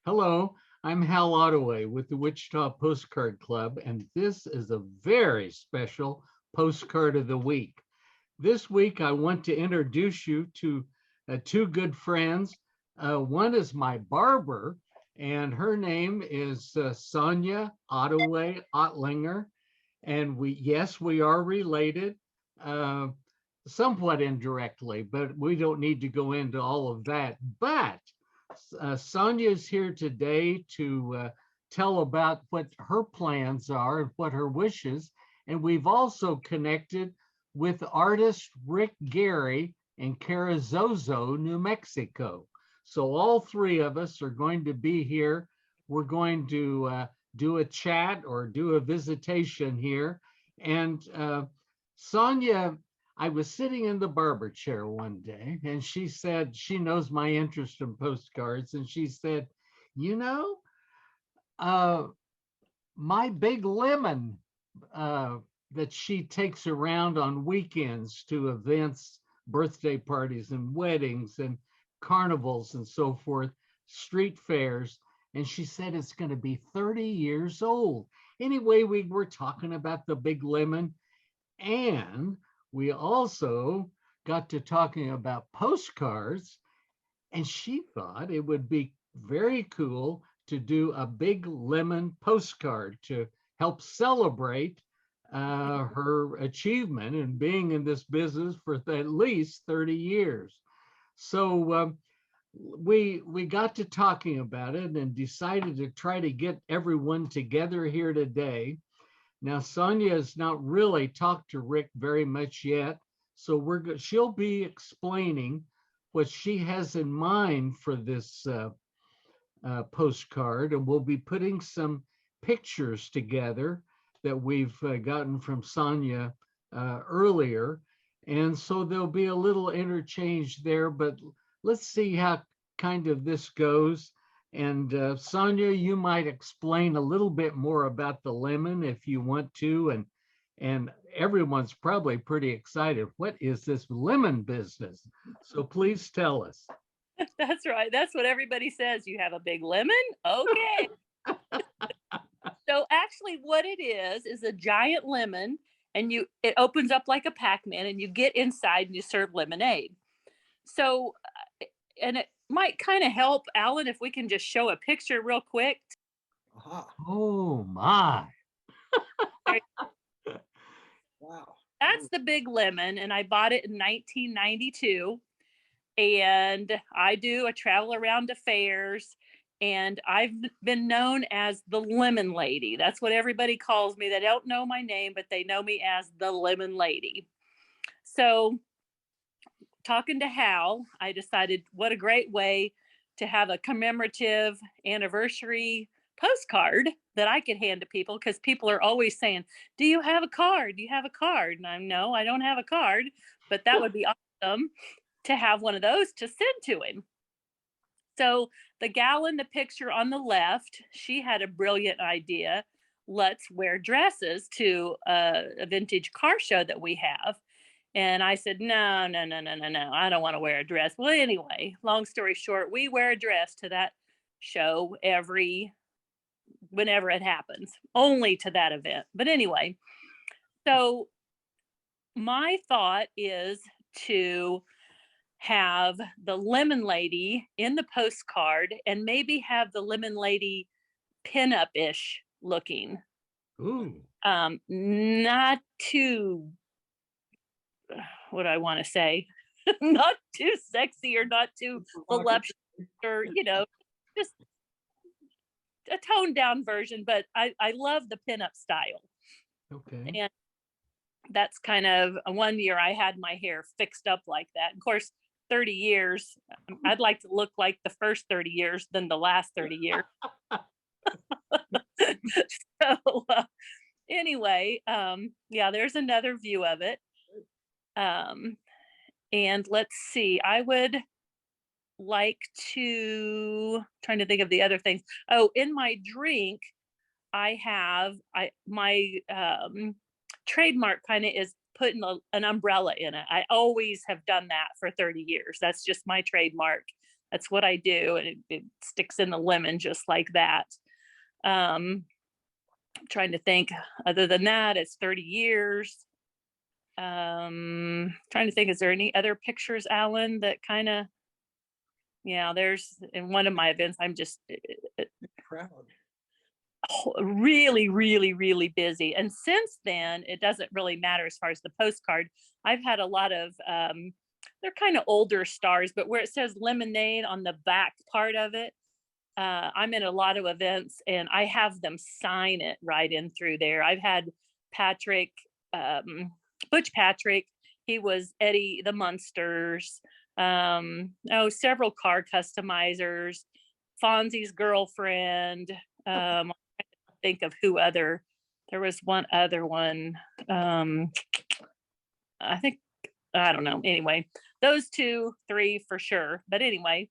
Hello, I'm Hal Ottaway with the Wichita Postcard Club, and this is a very special postcard of the week. This week, I want to introduce you to two good friends. One is my barber, and her name is Sonja Ottaway Ottlinger. And yes, we are related, uh, somewhat indirectly, but we don't need to go into all of that. But Sonja is here today to tell about what her plans are and what her wishes. And we've also connected with artist Rick Geary in Carrizozo, New Mexico. So all three of us are going to be here. We're going to do a chat or do a visitation here. And Sonja, I was sitting in the barber chair one day and she said, she knows my interest in postcards. And she said, you know, uh, my big lemon uh, that she takes around on weekends to events, birthday parties and weddings and carnivals and so forth, street fairs. And she said it's going to be 30 years old. Anyway, we were talking about the big lemon, and we also got to talking about postcards, and she thought it would be very cool to do a big lemon postcard to help celebrate her achievement in being in this business for at least 30 years. So we got to talking about it and decided to try to get everyone together here today. Now, Sonja has not really talked to Rick very much yet, so she'll be explaining what she has in mind for this postcard, and we'll be putting some pictures together that we've gotten from Sonja earlier. And so there'll be a little interchange there, but let's see how kind of this goes. And Sonja, you might explain a little bit more about the lemon if you want to. And everyone's probably pretty excited. What is this lemon business? So please tell us. That's right. That's what everybody says. You have a big lemon? Okay. So actually what it is a giant lemon, and it opens up like a Pac-Man, and you get inside and you serve lemonade. So and it might kind of help, Alan, if we can just show a picture real quick. Aha. Oh my. Wow. That's the big lemon, and I bought it in 1992. And I do a travel around to fairs, and I've been known as the Lemon Lady. That's what everybody calls me. They don't know my name, but they know me as the Lemon Lady. So talking to Hal, I decided what a great way to have a commemorative anniversary postcard that I could hand to people, because people are always saying, do you have a card? Do you have a card? And I'm, no, I don't have a card, but that would be awesome to have one of those to send to him. So the gal in the picture on the left, she had a brilliant idea. Let's wear dresses to a vintage car show that we have. And I said, no, no, no, no, no, no. I don't want to wear a dress. Well, anyway, long story short, we wear a dress to that show whenever it happens, only to that event. But anyway, so my thought is to have the Lemon Lady in the postcard, and maybe have the Lemon Lady pinup-ish looking. Ooh. Not too, what do I want to say? Not too sexy or not too voluptuous, or, just a toned down version, but I love the pinup style. Okay. And that's kind of one year I had my hair fixed up like that. Of course, 30 years, I'd like to look like the first 30 years than the last 30 years. So anyway, yeah, there's another view of it. And let's see, I would like to, trying to think of the other things. Oh, in my drink, I have my trademark kind of is putting an umbrella in it. I always have done that for 30 years. That's just my trademark. That's what I do, and it sticks in the lemon just like that. Trying to think. Other than that, it's 30 years. Trying to think, is there any other pictures, Alan, that kind of, yeah, there's in one of my events, I'm just Proud. really, really, really busy. And since then, it doesn't really matter as far as the postcard. I've had a lot of, they're kind of older stars, but where it says lemonade on the back part of it, I'm in a lot of events and I have them sign it right in through there. I've had Patrick, Butch Patrick, he was Eddie the Munsters, several car customizers, Fonzie's girlfriend. I'm trying to think of who other. There was one other one. I think, I don't know. Anyway, those 2, 3 for sure. But anyway,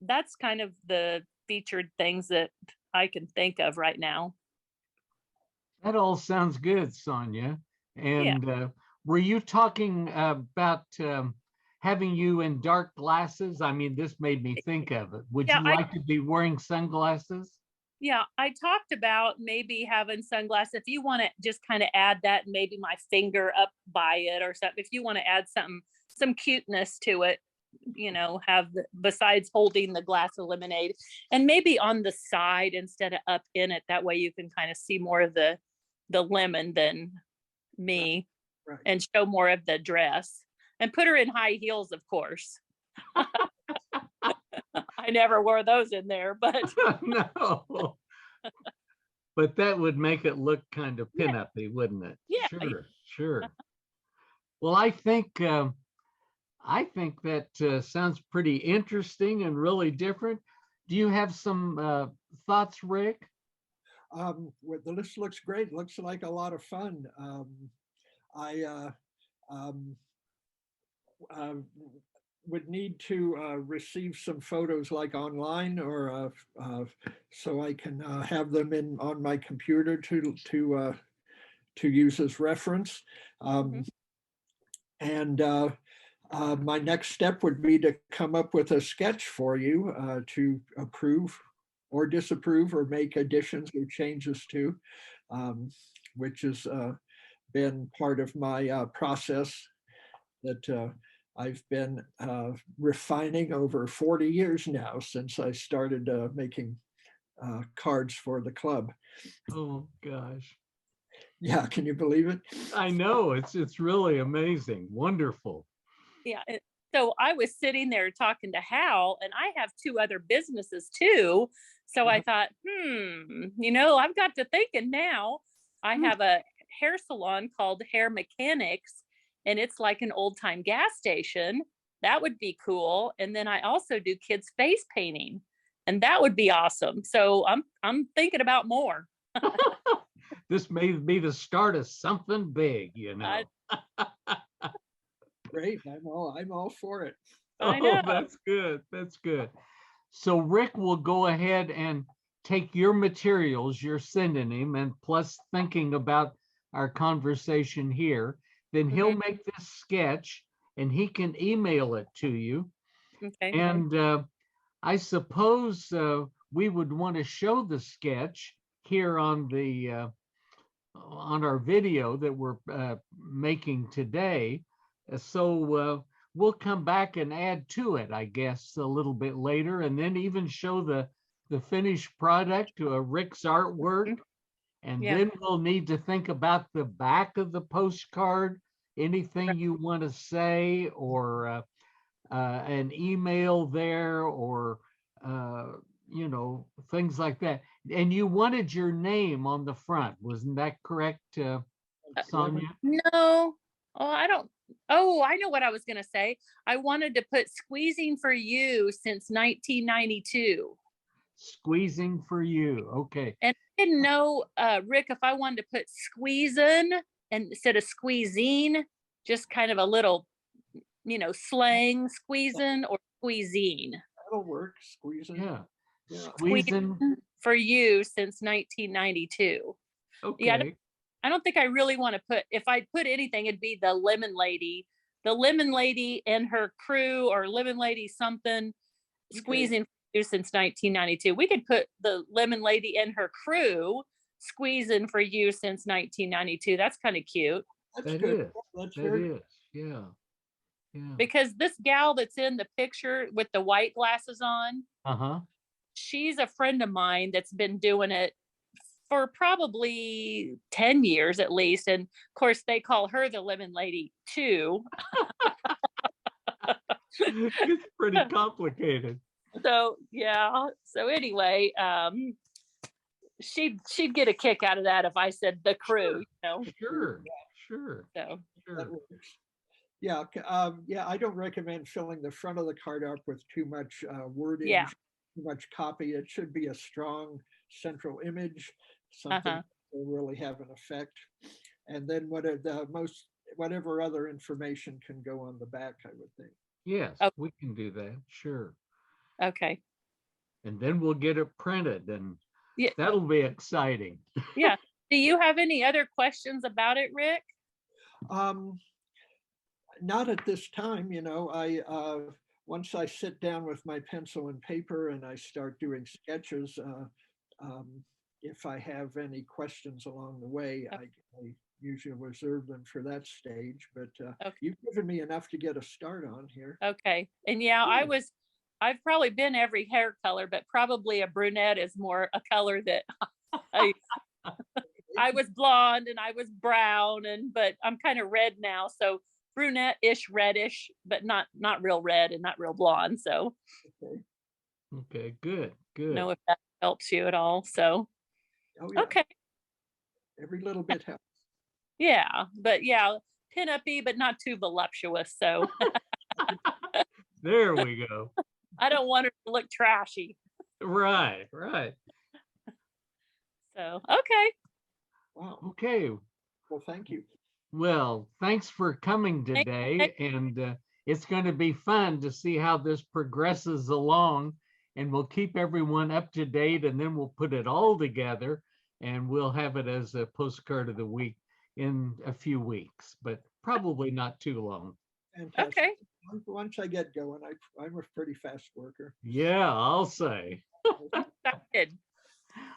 that's kind of the featured things that I can think of right now. That all sounds good, Sonja. Yeah. And were you talking about having you in dark glasses? I mean, this made me think of it. Would Yeah, you like to be wearing sunglasses? Yeah, I talked about maybe having sunglasses. If you want to just kind of add that, maybe my finger up by it or something. If you want to add something, some cuteness to it, have besides holding the glass of lemonade, and maybe on the side instead of up in it. That way you can kind of see more of the lemon than me, Right. and show more of the dress. And put her in high heels, of course. I never wore those in there, but No. But that would make it look kind of Yeah. pin-uppy, wouldn't it? Yeah. Sure. Well, I think that sounds pretty interesting and really different. Do you have some thoughts, Rick? Well, the list looks great. Looks like a lot of fun. I would need to receive some photos like online, or so I can have them on my computer to use as reference. And my next step would be to come up with a sketch for you to approve or disapprove or make additions or changes to, which has been part of my process that I've been refining over 40 years now since I started making cards for the club. Oh gosh. Yeah, can you believe it? I know, it's really amazing. Wonderful. Yeah. So I was sitting there talking to Hal, and I have 2 other businesses too. So I thought, I've got to thinking now. I have a hair salon called Hair Mechanics, and it's like an old time gas station. That would be cool. And then I also do kids face painting, and that would be awesome. So I'm thinking about more. This may be the start of something big, Great, I'm all for it. I know. That's good. That's good. So Rick will go ahead and take your materials you're sending him, and plus thinking about our conversation here, then he'll make this sketch and he can email it to you. Okay. And I suppose we would want to show the sketch here on our video that we're making today. So we'll come back and add to it, I guess, a little bit later, and then even show the finished product to Rick's artwork. And then we'll need to think about the back of the postcard, anything you want to say, or an email there, or things like that. And you wanted your name on the front, wasn't that correct, Sonja? No. I know what I was going to say. I wanted to put squeezing for you since 1992. Squeezing for you. Okay. And I didn't know, Rick, if I wanted to put squeezing instead of squeezing, just kind of a little, slang, squeezing or squeezing. That'll work. Squeezing. Yeah. Squeezing for you since 1992. Okay. Yeah, I don't think I really want to put, if I put anything, it'd be the lemon lady and her crew, or lemon lady something. squeezing for you since 1992. We could put the Lemon Lady and her crew squeezing for you since 1992. That's kind of cute. That's That good. is, That's that very is, yeah, yeah. Because this gal that's in the picture with the white glasses on, Uh-huh. she's a friend of mine that's been doing it for probably 10 years at least. And of course, they call her the Lemon Lady too. It's pretty complicated. So yeah. So anyway, she'd get a kick out of that if I said the crew, Sure, sure, So that sure. works. Yeah, yeah, I don't recommend filling the front of the card up with too much wording, Yeah. too much copy. It should be a strong central image, something Uh-huh. that will really have an effect. And then whatever other information can go on the back, I would think. Yes, Oh. we can do that, sure. Okay. And then we'll get it printed and Yeah. that'll be exciting. Yeah. Do you have any other questions about it, Rick? Not at this time, once I sit down with my pencil and paper and I start doing sketches, if I have any questions along the way, I usually reserve them for that stage, but Okay. you've given me enough to get a start on here. Okay. And yeah, I've probably been every hair color, but probably a brunette is more a color that I was blonde and I was brown but I'm kind of red now. So brunette-ish, reddish, but not real red and not real blonde. So Okay. Okay, good, I good. don't know if that helps you at all. So Oh, yeah. okay. Every little bit helps. Yeah, but yeah, pin-up-y, but not too voluptuous. So There we go. I don't want her to look trashy. Right, right. So okay. Wow. Okay. Well, thank you. Well, thanks for coming today. And it's going to be fun to see how this progresses along. And we'll keep everyone up to date and then we'll put it all together and we'll have it as a postcard of the week in a few weeks, but probably not too long. Fantastic. Okay. Once I get going, I'm a pretty fast worker. Yeah, I'll say. Good.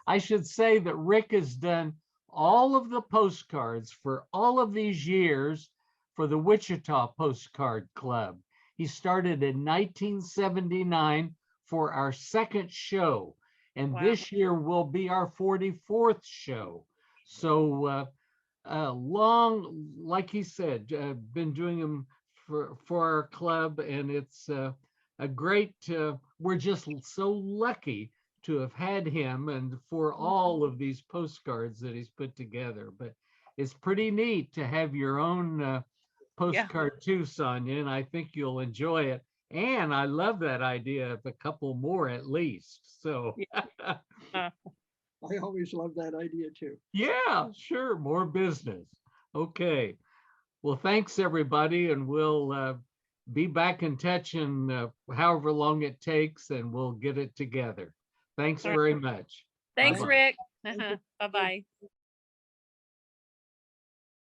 I should say that Rick has done all of the postcards for all of these years for the Wichita Postcard Club. He started in 1979 for our second show, and Wow. this year will be our 44th show. So long, like he said, been doing them for our club, and it's a great, we're just so lucky to have had him and for all of these postcards that he's put together. But it's pretty neat to have your own postcard too, Sonja, and I think you'll enjoy it. And I love that idea of a couple more at least. So I always love that idea too. yeah, sure, more business. Okay. Well, thanks everybody, and we'll be back in touch in however long it takes, and we'll get it together. Thanks very much. Thanks, Bye-bye. Rick. Bye-bye.